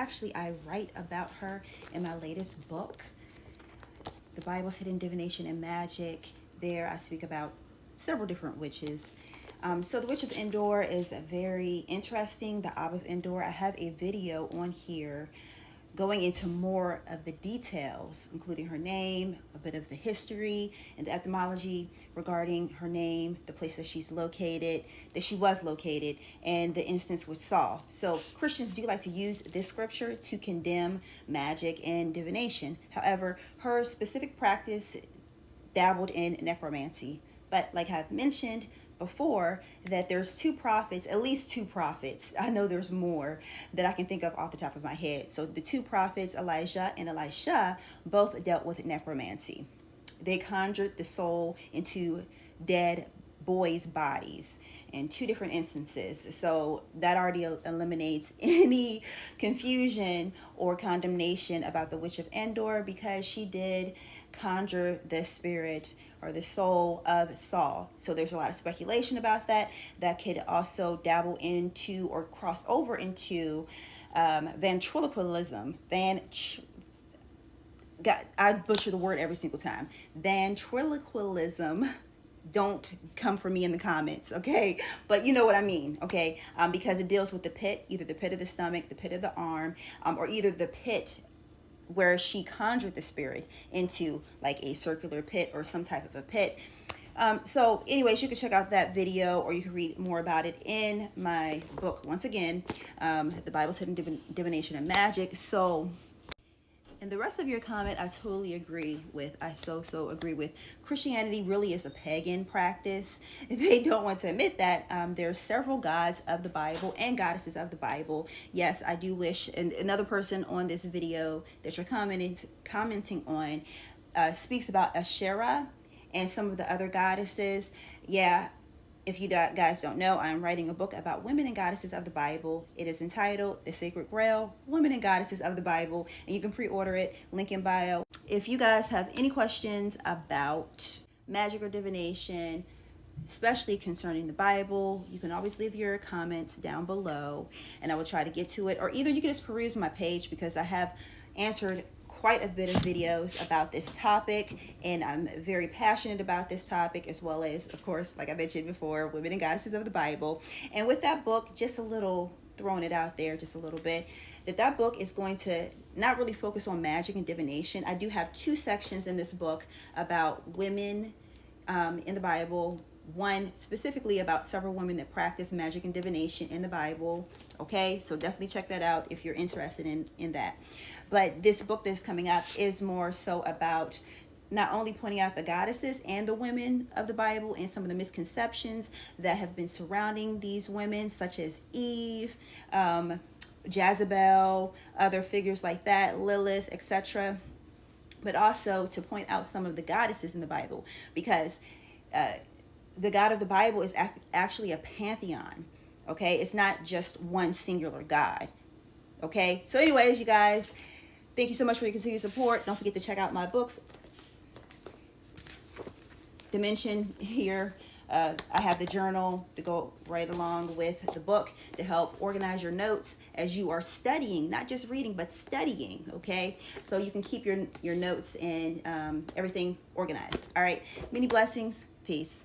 Actually, I write about her in my latest book, The Bible's Hidden Divination and Magic. There I speak about several different witches. So the Witch of Endor is very interesting. The Aba of Endor, I have a video on here going into more of the details, including her name, a bit of the history and the etymology regarding her name, the place that she's located, that she was located, and the instance with Saul. So Christians do like to use this scripture to condemn magic and divination. However, her specific practice dabbled in necromancy. But like I've mentioned before, that there's two prophets, at least two prophets. I know there's more that I can think of off the top of my head. So the two prophets, Elijah and Elisha, both dealt with necromancy. They conjured the soul into dead boys' bodies in two different instances. So that already eliminates any confusion or condemnation about the Witch of Endor, because she did conjure the spirit or the soul of Saul. So there's a lot of speculation about that. That could also dabble into or cross over into ventriloquism. I butcher the word every single time. Ventriloquism. Don't come for me in the comments, okay? But you know what I mean, okay? Because it deals with the pit, either the pit of the stomach, the pit of the arm, or either the pit where she conjured the spirit into like a circular pit or some type of a pit. So anyways, you can check out that video, or you can read more about it in my book. Once again, The Bible's Hidden Divination and Magic. So, and the rest of your comment, I totally agree with. I so agree with. Christianity really is a pagan practice. They don't want to admit that. There are several gods of the Bible and goddesses of the Bible. Yes, I do wish, and another person on this video that you're commenting on speaks about Asherah and some of the other goddesses. Yeah. If you guys don't know, I'm writing a book about women and goddesses of the Bible. It is entitled The Sacred Grail, Women and Goddesses of the Bible, and you can pre-order it, link in bio. If you guys have any questions about magic or divination, especially concerning the Bible, you can always leave your comments down below, and I will try to get to it. Or either you can just peruse my page, because I have answered quite a bit of videos about this topic, and I'm very passionate about this topic, as well as, of course, like I mentioned before, women and goddesses of the Bible. And with that book, just a little, throwing it out there just a little bit, that book is going to not really focus on magic and divination. I do have two sections in this book about women in the Bible. One specifically about several women that practice magic and divination in the Bible. Okay, so definitely check that out if you're interested in that. But this book that's coming up is more so about not only pointing out the goddesses and the women of the Bible and some of the misconceptions that have been surrounding these women, such as Eve, Jezebel, other figures like that, Lilith, etc. But also to point out some of the goddesses in the Bible, because the God of the Bible is actually a pantheon. Okay, it's not just one singular God. Okay, so anyways, you guys, thank you so much for your continued support. Don't forget to check out my books. Dimension here. I have the journal to go right along with the book to help organize your notes as you are studying, not just reading, but studying. Okay, so you can keep your notes and everything organized. All right, many blessings. Peace.